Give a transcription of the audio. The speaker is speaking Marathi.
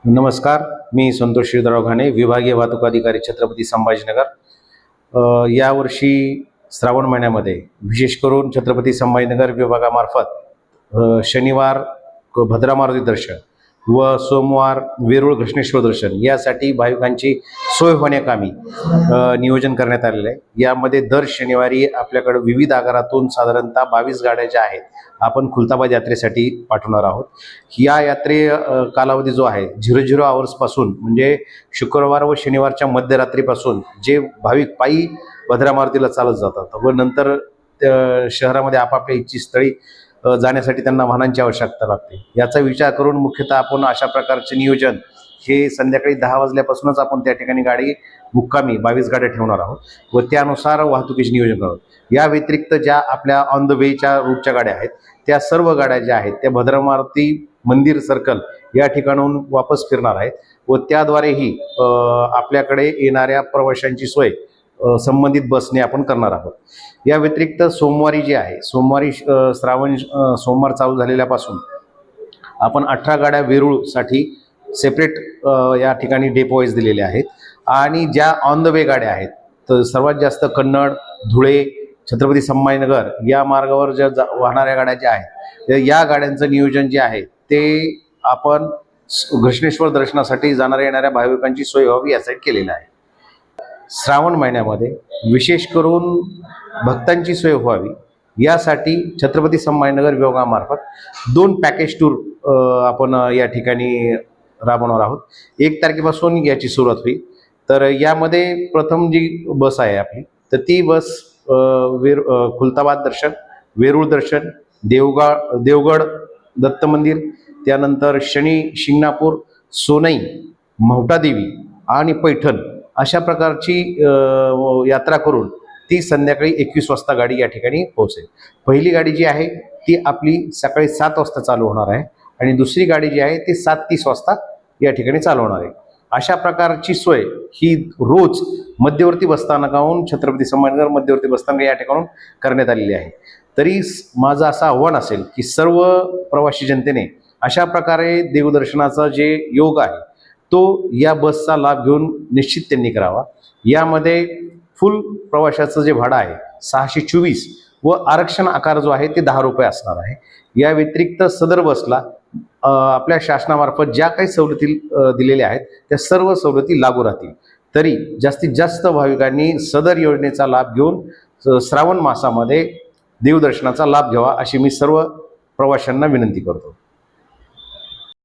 नमस्कार, मी संतोष शिवराव घाणे, विभागीय वाहतूक अधिकारी, छत्रपती संभाजीनगर। यावर्षी श्रावण महिन्यामध्ये विशेष करून छत्रपती संभाजीनगर विभागामार्फत शनिवार भद्रा मारुती दर्शन व सोमवार वेरूळ घृष्णेश्वर दर्शन यासाठी भाविकांची सोय होण्याकामी नियोजन करण्यात आलेलं आहे। यामध्ये दर शनिवारी आपल्याकडे विविध आगारातून साधारणतः 22 गाड्या ज्या आहेत आपण खुलताबाद यात्रेसाठी पाठवणार आहोत। या कालावधी जो आहे 00 आवर्सपासून म्हणजे शुक्रवार व शनिवारच्या मध्यरात्रीपासून जे भाविक पायी भद्रा मारुतीला चालत जातात व नंतर शहरामध्ये आपापल्या इच्छित स्थळी जाण्यासाठी त्यांना वाहनांची आवश्यकता लागते। याचा विचार करून मुख्यतः आपण अशा प्रकारचे नियोजन हे संध्याकाळी 10 वाजल्यापासूनच आपण त्या ठिकाणी गाडी मुक्कामी 22 गाड्या ठेवणार आहोत व त्यानुसार वाहतुकीचे नियोजन करतो। या व्यतिरिक्त ज्या आपल्या ऑन द वेच्या रूटच्या गाड्या आहेत त्या सर्व गाड्या ज्या आहेत त्या भद्रा मारुती मंदिर सर्कल या ठिकाणाहून वापस फिरणार आहेत व त्याद्वारेही आपल्याकडे येणाऱ्या प्रवाशांची सोय संबंधित बसने आपण करणार आहोत। या व्यतिरिक्त सोमवारी जे आहे सोमवारी श्रावण सोमवार चालू झालेल्यापासून आपण 18 गाड्या वेरूळसाठी सेपरेट या ठिकाणी डेपो वाईज दिलेल्या आहेत आणि ज्या ऑन द वे गाड्या आहेत तर सर्वात जास्त कन्नड, धुळे, छत्रपती संभाजीनगर या मार्गावर ज्या वाहणाऱ्या गाड्या ज्या आहेत या गाड्यांचं नियोजन जे आहे ते आपण घृष्णेश्वर दर्शनासाठी जाणाऱ्या येणाऱ्या भाविकांची सोय व्हावी यासाठी केलेलं आहे। श्रावण महिन्यामध्ये विशेष करून भक्तांची सोय व्हावी यासाठी छत्रपती संभाजीनगर विभागामार्फत 2 पॅकेज टूर आपण या ठिकाणी राबवणार आहोत। 1 तारखेपासून याची सुरुवात होईल। तर यामध्ये प्रथम जी बस आहे आपली तर ती बस खुलताबाद दर्शन, वेरूळ दर्शन, देवगड दत्त मंदिर, त्यानंतर शनी शिंगणापूर, सोनई, मौटादेवी आणि पैठण अशा प्रकारची यात्रा करून ती संध्याकाळी 21 वाजता गाडी या ठिकाणी पोहोचेल। पहिली गाडी जी आहे ती आपली सकाळी 7 वाजता चालू होणार आहे आणि दुसरी गाडी जी आहे ती 7:30 वाजता या ठिकाणी चालू होणार आहे। अशा प्रकारची सोय ही रोज मध्यवर्ती बसस्थानकाहून छत्रपती संभाजीनगर मध्यवर्ती बसस्थानक या ठिकाणून करण्यात आलेली आहे। तरी माझं असं आव्हान असेल की सर्व प्रवासी जनतेने अशा प्रकारे देवदर्शनाचा जे योग आहे तो या बसचा लाभ घेऊन निश्चित त्यांनी करावा। यामध्ये फुल प्रवाशाचं जे भाडं आहे 624 व आरक्षण आकार जो आहे ते 10 रुपये असणार आहे। या व्यतिरिक्त सदर बसला आपल्या शासनामार्फत ज्या काही सवलती दिलेल्या आहेत त्या सर्व सवलती लागू राहतील। तरी जास्तीत जास्त भाविकांनी सदर योजनेचा लाभ घेऊन श्रावण मासामध्ये देवदर्शनाचा लाभ घ्यावा अशी मी सर्व प्रवाशांना विनंती करतो।